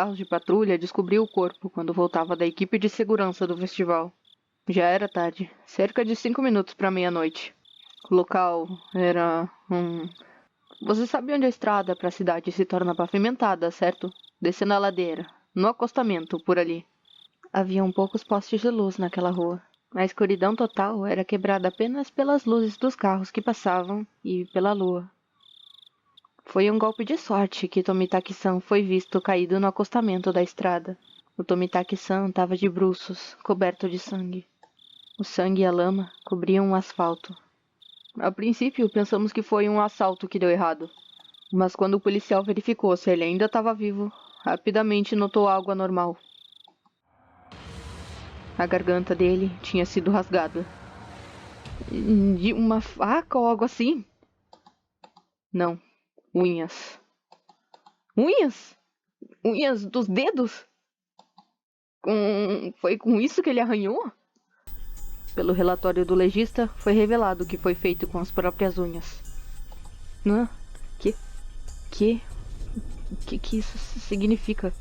carros de patrulha descobriu o corpo quando voltava da equipe de segurança do festival. Já era tarde, cerca de 5 minutos para meia-noite. O local era Você sabe onde a estrada para a cidade se torna pavimentada, certo? Descendo a ladeira, no acostamento, por ali. Haviam poucos postes de luz naquela rua. A escuridão total era quebrada apenas pelas luzes dos carros que passavam e pela lua. Foi um golpe de sorte que Tomitaki-san foi visto caído no acostamento da estrada. O Tomitaki-san estava de bruços, coberto de sangue. O sangue e a lama cobriam o asfalto. A princípio, pensamos que foi um assalto que deu errado. Mas quando o policial verificou se ele ainda estava vivo, rapidamente notou algo anormal. A garganta dele tinha sido rasgada. De uma faca ou algo assim? Não. Unhas. Unhas? Unhas dos dedos? Foi com isso que ele arranhou? Pelo relatório do legista, foi revelado que foi feito com as próprias unhas. Hã? Que isso significa?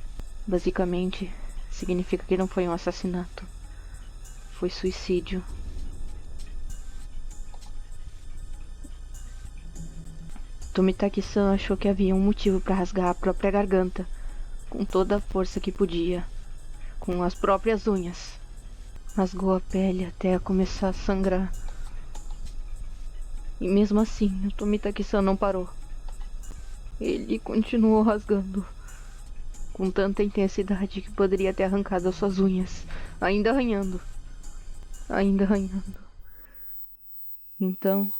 Basicamente, significa que não foi um assassinato. Foi suicídio. Tomitaki-san achou que havia um motivo para rasgar a própria garganta, com toda a força que podia, com as próprias unhas. Rasgou a pele até começar a sangrar. E mesmo assim, o Tomitaki-san não parou. Ele continuou rasgando, com tanta intensidade que poderia ter arrancado as suas unhas, ainda arranhando. Então,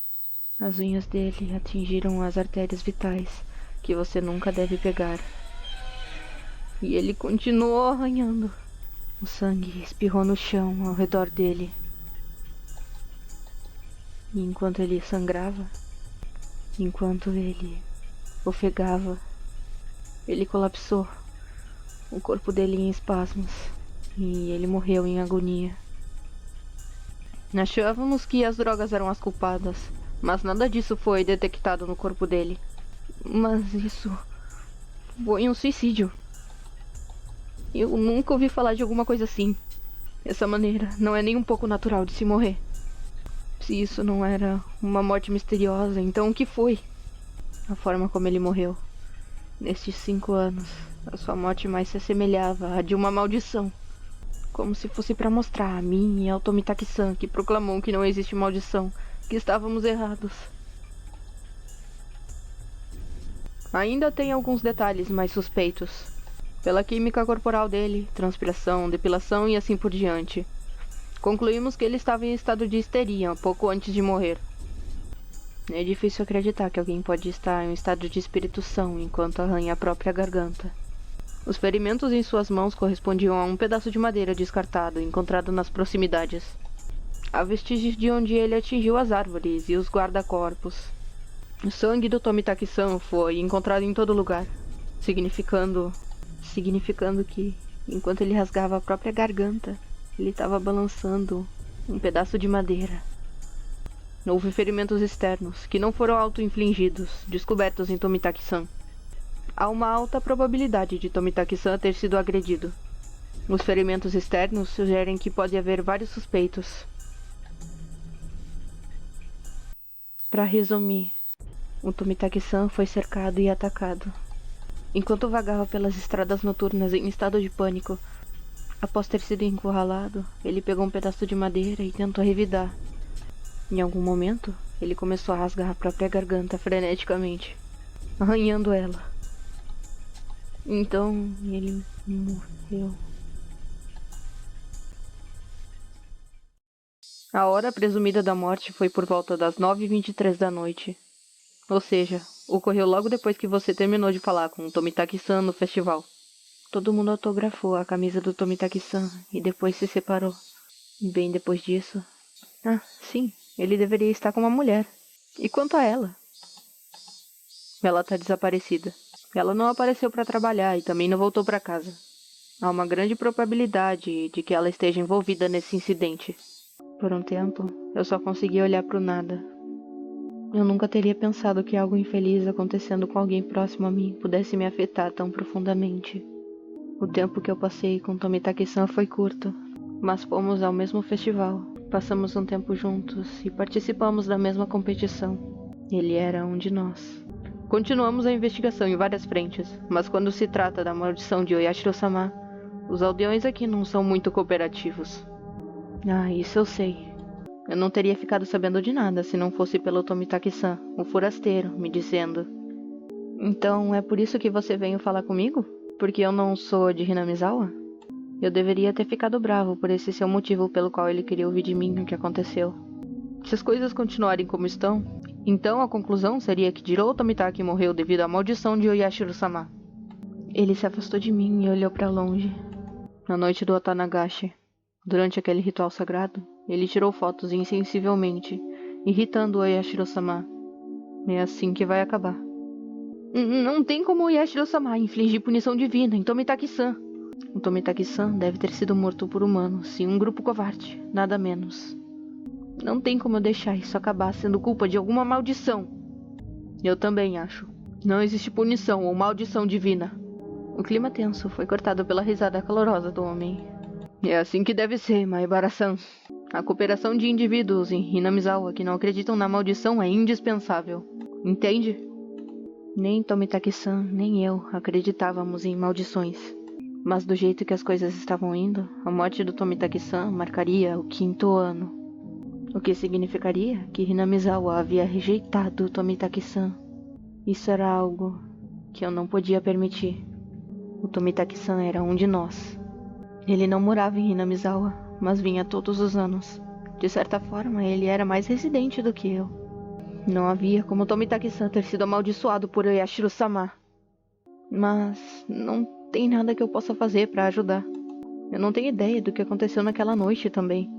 as unhas dele atingiram as artérias vitais, que você nunca deve pegar. E ele continuou arranhando. O sangue espirrou no chão ao redor dele. E enquanto ele sangrava, enquanto ele ofegava, ele colapsou. O corpo dele em espasmos. E ele morreu em agonia. Achávamos que as drogas eram as culpadas, mas nada disso foi detectado no corpo dele. Mas isso foi um suicídio. Eu nunca ouvi falar de alguma coisa assim. Essa maneira não é nem um pouco natural de se morrer. Se isso não era uma morte misteriosa, então o que foi? A forma como ele morreu. Nestes 5 anos, a sua morte mais se assemelhava à de uma maldição. Como se fosse para mostrar a mim e ao Tomitaki-san, que proclamou que não existe maldição, que estávamos errados. Ainda tem alguns detalhes mais suspeitos. Pela química corporal dele, transpiração, depilação e assim por diante. Concluímos que ele estava em estado de histeria pouco antes de morrer. É difícil acreditar que alguém pode estar em um estado de espírito-são enquanto arranha a própria garganta. Os ferimentos em suas mãos correspondiam a um pedaço de madeira descartado, encontrado nas proximidades. Há vestígios de onde ele atingiu as árvores e os guarda-corpos. O sangue do Tomitaki-san foi encontrado em todo lugar, significando que, enquanto ele rasgava a própria garganta, ele estava balançando um pedaço de madeira. Houve ferimentos externos, que não foram auto-infligidos, descobertos em Tomitaki-san. Há uma alta probabilidade de Tomitaki-san ter sido agredido. Os ferimentos externos sugerem que pode haver vários suspeitos. Para resumir, o Tomitaki-san foi cercado e atacado. Enquanto vagava pelas estradas noturnas em estado de pânico, após ter sido encurralado, ele pegou um pedaço de madeira e tentou revidar. Em algum momento, ele começou a rasgar a própria garganta freneticamente, arranhando ela. Então, ele morreu. A hora presumida da morte foi por volta das 9h23 da noite. Ou seja, ocorreu logo depois que você terminou de falar com o Tomitaki-san no festival. Todo mundo autografou a camisa do Tomitaki-san e depois se separou. E bem depois disso... Ah, sim, ele deveria estar com uma mulher. E quanto a ela? Ela tá desaparecida. Ela não apareceu para trabalhar e também não voltou para casa. Há uma grande probabilidade de que ela esteja envolvida nesse incidente. Por um tempo, eu só conseguia olhar pro nada. Eu nunca teria pensado que algo infeliz acontecendo com alguém próximo a mim pudesse me afetar tão profundamente. O tempo que eu passei com Tomitaki-san foi curto, mas fomos ao mesmo festival. Passamos um tempo juntos e participamos da mesma competição. Ele era um de nós. Continuamos a investigação em várias frentes, mas quando se trata da maldição de Oyashiro-sama, os aldeões aqui não são muito cooperativos. Ah, isso eu sei. Eu não teria ficado sabendo de nada se não fosse pelo Tomitaki-san, o forasteiro, me dizendo. Então é por isso que você veio falar comigo? Porque eu não sou de Hinamizawa? Eu deveria ter ficado bravo por esse ser o motivo pelo qual ele queria ouvir de mim o que aconteceu. Se as coisas continuarem como estão, então a conclusão seria que Jiro Tomitaki morreu devido à maldição de Oyashiro-sama. Ele se afastou de mim e olhou para longe. Na noite do Otanagashi, durante aquele ritual sagrado, ele tirou fotos insensivelmente, irritando Oyashiro-sama. É assim que vai acabar. Não tem como Oyashiro-sama infligir punição divina em Tomitaki-san. O Tomitaki-san deve ter sido morto por humanos e um grupo covarde, nada menos. Não tem como eu deixar isso acabar sendo culpa de alguma maldição. Eu também acho. Não existe punição ou maldição divina. O clima tenso foi cortado pela risada calorosa do homem. É assim que deve ser, Maebara-san. A cooperação de indivíduos em Hinamizawa que não acreditam na maldição é indispensável. Entende? Nem Tomitaki-san, nem eu acreditávamos em maldições. Mas do jeito que as coisas estavam indo, a morte do Tomitaki-san marcaria o 5º ano. O que significaria que Hinamizawa havia rejeitado Tomitaki-san. Isso era algo que eu não podia permitir. O Tomitaki-san era um de nós. Ele não morava em Hinamizawa, mas vinha todos os anos. De certa forma, ele era mais residente do que eu. Não havia como Tomitaki-san ter sido amaldiçoado por Oyashiro-sama. Mas não tem nada que eu possa fazer para ajudar. Eu não tenho ideia do que aconteceu naquela noite também.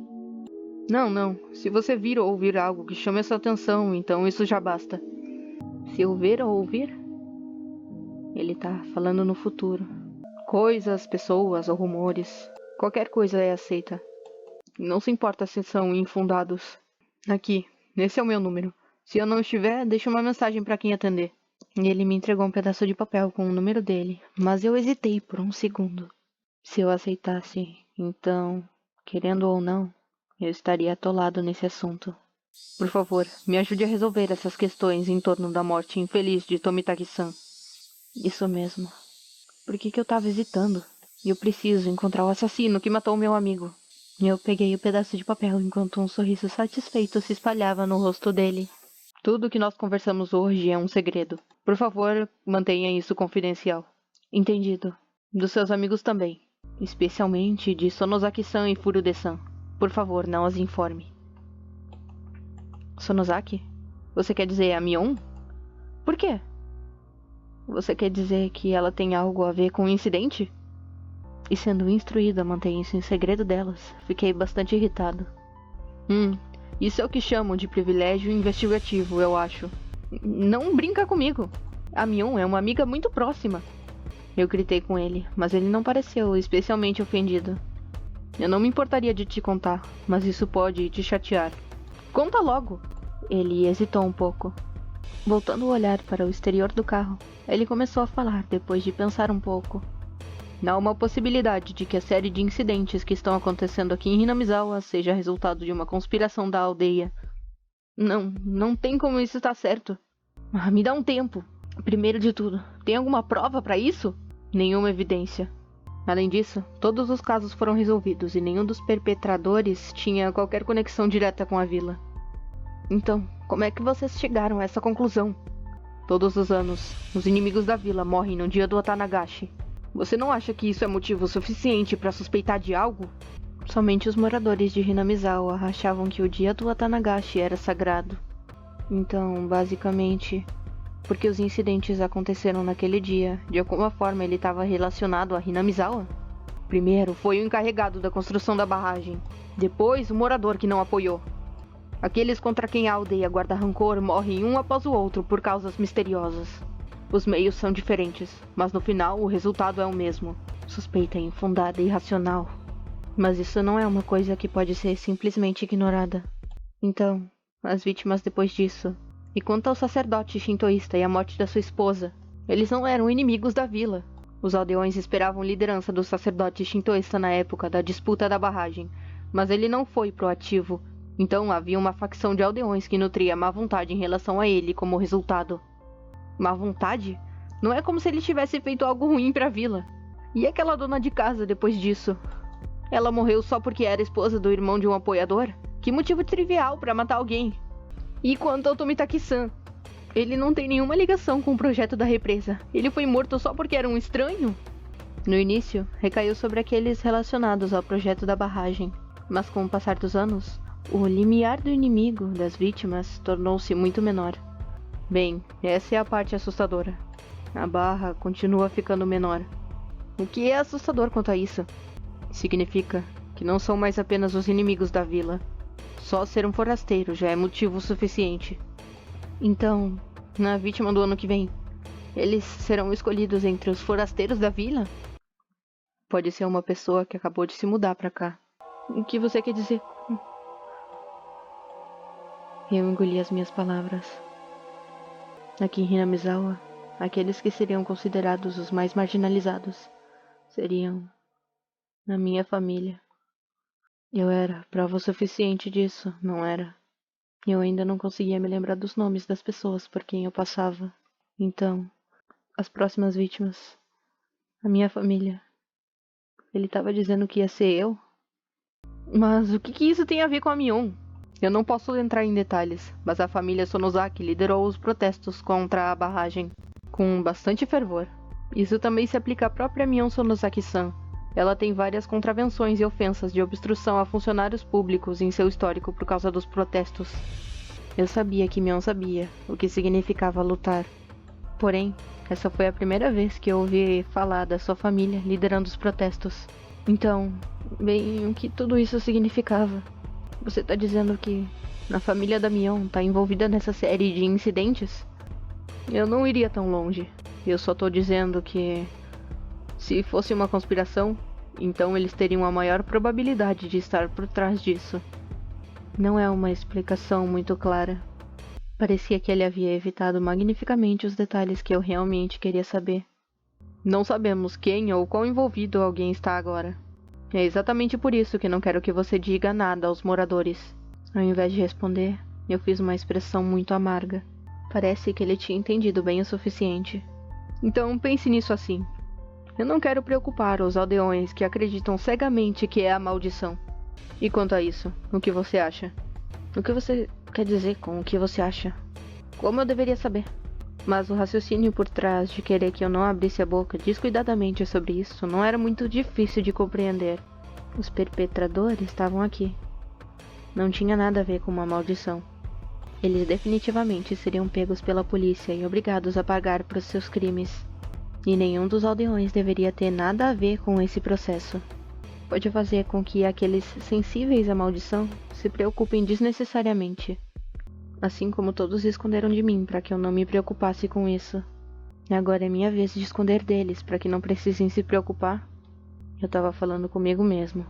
Não. Se você vir ou ouvir algo que chame essa atenção, então isso já basta. Se eu ver ou ouvir? Ele tá falando no futuro. Coisas, pessoas ou rumores. Qualquer coisa é aceita. Não se importa se são infundados. Aqui, esse é o meu número. Se eu não estiver, deixe uma mensagem para quem atender. E ele me entregou um pedaço de papel com o número dele, mas eu hesitei por um segundo. Se eu aceitasse, então, querendo ou não, eu estaria atolado nesse assunto. Por favor, me ajude a resolver essas questões em torno da morte infeliz de Tomitaki-san. Isso mesmo. Por que eu estava hesitando? Eu preciso encontrar o assassino que matou meu amigo. Eu peguei o pedaço de papel enquanto um sorriso satisfeito se espalhava no rosto dele. Tudo que nós conversamos hoje é um segredo. Por favor, mantenha isso confidencial. Entendido. Dos seus amigos também. Especialmente de Sonosaki-san e Furude-san. Por favor, não as informe. Sonosaki? Você quer dizer a Mion? Por quê? Você quer dizer que ela tem algo a ver com o incidente? E sendo instruído a manter isso em segredo delas, fiquei bastante irritado. Isso é o que chamam de privilégio investigativo, eu acho. Não brinca comigo. A Mion é uma amiga muito próxima. Eu gritei com ele, mas ele não pareceu especialmente ofendido. Eu não me importaria de te contar, mas isso pode te chatear. Conta logo. Ele hesitou um pouco. Voltando o olhar para o exterior do carro, ele começou a falar depois de pensar um pouco. Há uma possibilidade de que a série de incidentes que estão acontecendo aqui em Hinamizawa seja resultado de uma conspiração da aldeia. Não tem como isso estar certo. Me dá um tempo. Primeiro de tudo, tem alguma prova para isso? Nenhuma evidência. Além disso, todos os casos foram resolvidos e nenhum dos perpetradores tinha qualquer conexão direta com a vila. Então, como é que vocês chegaram a essa conclusão? Todos os anos, os inimigos da vila morrem no dia do Otanagashi. Você não acha que isso é motivo suficiente para suspeitar de algo? Somente os moradores de Hinamizawa achavam que o dia do Otanagashi era sagrado. Então, basicamente, porque os incidentes aconteceram naquele dia, de alguma forma ele estava relacionado a Hinamizawa? Primeiro foi o encarregado da construção da barragem. Depois, o morador que não apoiou. Aqueles contra quem a aldeia guarda rancor morrem um após o outro por causas misteriosas. Os meios são diferentes, mas no final o resultado é o mesmo. Suspeita infundada e irracional. Mas isso não é uma coisa que pode ser simplesmente ignorada. Então, as vítimas depois disso. E quanto ao sacerdote shintoísta e a morte da sua esposa, eles não eram inimigos da vila. Os aldeões esperavam liderança do sacerdote shintoísta na época da disputa da barragem, mas ele não foi proativo. Então havia uma facção de aldeões que nutria má vontade em relação a ele como resultado. Má vontade? Não é como se ele tivesse feito algo ruim para a vila. E aquela dona de casa depois disso? Ela morreu só porque era esposa do irmão de um apoiador? Que motivo trivial para matar alguém. E quanto ao Tomitaki-san? Ele não tem nenhuma ligação com o projeto da represa. Ele foi morto só porque era um estranho? No início, recaiu sobre aqueles relacionados ao projeto da barragem. Mas com o passar dos anos, o limiar do inimigo das vítimas tornou-se muito menor. Bem, essa é a parte assustadora. A barra continua ficando menor. O que é assustador quanto a isso? Significa que não são mais apenas os inimigos da vila. Só ser um forasteiro já é motivo suficiente. Então, na vítima do ano que vem, eles serão escolhidos entre os forasteiros da vila? Pode ser uma pessoa que acabou de se mudar pra cá. O que você quer dizer? Eu engoli as minhas palavras. Aqui em Hinamizawa, aqueles que seriam considerados os mais marginalizados seriam a minha família. Eu era prova suficiente disso, não era? Eu ainda não conseguia me lembrar dos nomes das pessoas por quem eu passava. Então, as próximas vítimas, a minha família. Ele estava dizendo que ia ser eu? Mas o que isso tem a ver com a Mion? Eu não posso entrar em detalhes, mas a família Sonozaki liderou os protestos contra a barragem com bastante fervor. Isso também se aplica à própria Mion Sonozaki-san. Ela tem várias contravenções e ofensas de obstrução a funcionários públicos em seu histórico por causa dos protestos. Eu sabia que Mion sabia o que significava lutar. Porém, essa foi a primeira vez que eu ouvi falar da sua família liderando os protestos. Então, bem, o que tudo isso significava? Você tá dizendo que a família da Mion tá envolvida nessa série de incidentes? Eu não iria tão longe. Eu só tô dizendo que se fosse uma conspiração, então eles teriam a maior probabilidade de estar por trás disso. Não é uma explicação muito clara. Parecia que ele havia evitado magnificamente os detalhes que eu realmente queria saber. Não sabemos quem ou quão envolvido alguém está agora. É exatamente por isso que não quero que você diga nada aos moradores. Ao invés de responder, eu fiz uma expressão muito amarga. Parece que ele tinha entendido bem o suficiente. Então pense nisso assim. Eu não quero preocupar os aldeões que acreditam cegamente que é a maldição. E quanto a isso, o que você acha? O que você quer dizer com o que você acha? Como eu deveria saber? Mas o raciocínio por trás de querer que eu não abrisse a boca descuidadamente sobre isso não era muito difícil de compreender. Os perpetradores estavam aqui. Não tinha nada a ver com uma maldição. Eles definitivamente seriam pegos pela polícia e obrigados a pagar por seus crimes. E nenhum dos aldeões deveria ter nada a ver com esse processo. Pode fazer com que aqueles sensíveis à maldição se preocupem desnecessariamente. Assim como todos esconderam de mim para que eu não me preocupasse com isso. Agora é minha vez de esconder deles para que não precisem se preocupar. Eu estava falando comigo mesmo.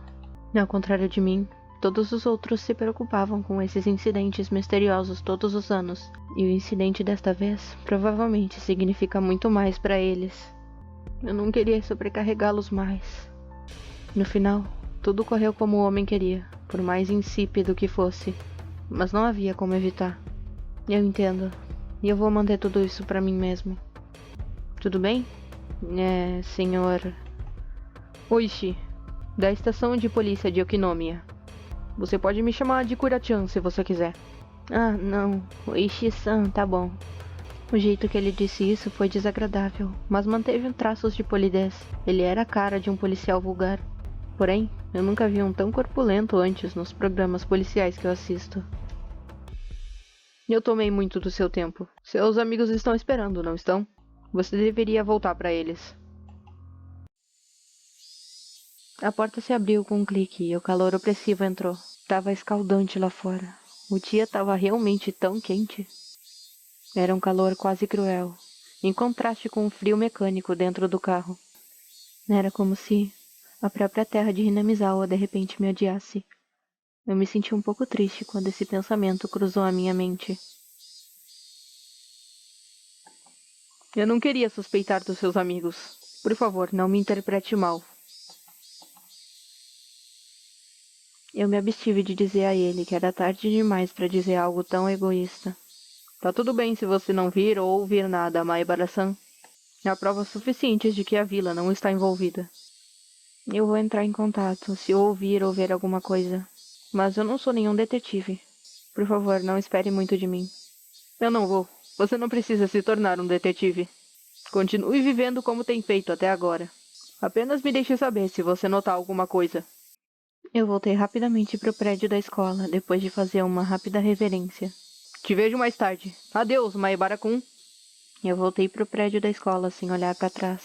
Ao contrário de mim, todos os outros se preocupavam com esses incidentes misteriosos todos os anos. E o incidente desta vez provavelmente significa muito mais para eles. Eu não queria sobrecarregá-los mais. No final, tudo correu como o homem queria, por mais insípido que fosse. Mas não havia como evitar. Eu entendo. E eu vou manter tudo isso pra mim mesmo. Tudo bem? Senhor... Oishi, da estação de polícia de Okinomiya. Você pode me chamar de Kura-chan se você quiser. Ah, não. Oishi-san, tá bom. O jeito que ele disse isso foi desagradável, mas manteve traços de polidez. Ele era a cara de um policial vulgar. Porém, eu nunca vi um tão corpulento antes nos programas policiais que eu assisto. Eu tomei muito do seu tempo. Seus amigos estão esperando, não estão? Você deveria voltar para eles. A porta se abriu com um clique e o calor opressivo entrou. Estava escaldante lá fora. O dia estava realmente tão quente. Era um calor quase cruel, em contraste com o frio mecânico dentro do carro. Era como se a própria terra de Hinamizawa de repente me odiasse. Eu me senti um pouco triste quando esse pensamento cruzou a minha mente. Eu não queria suspeitar dos seus amigos. Por favor, não me interprete mal. Eu me abstive de dizer a ele que era tarde demais para dizer algo tão egoísta. Tá tudo bem se você não vir ou ouvir nada, Maebara-san. Há provas suficientes de que a vila não está envolvida. Eu vou entrar em contato se eu ouvir ou ver alguma coisa. Mas eu não sou nenhum detetive. Por favor, não espere muito de mim. Eu não vou. Você não precisa se tornar um detetive. Continue vivendo como tem feito até agora. Apenas me deixe saber se você notar alguma coisa. Eu voltei rapidamente para o prédio da escola, depois de fazer uma rápida reverência. Te vejo mais tarde. Adeus, Maebara-kun. Eu voltei para o prédio da escola sem olhar para trás.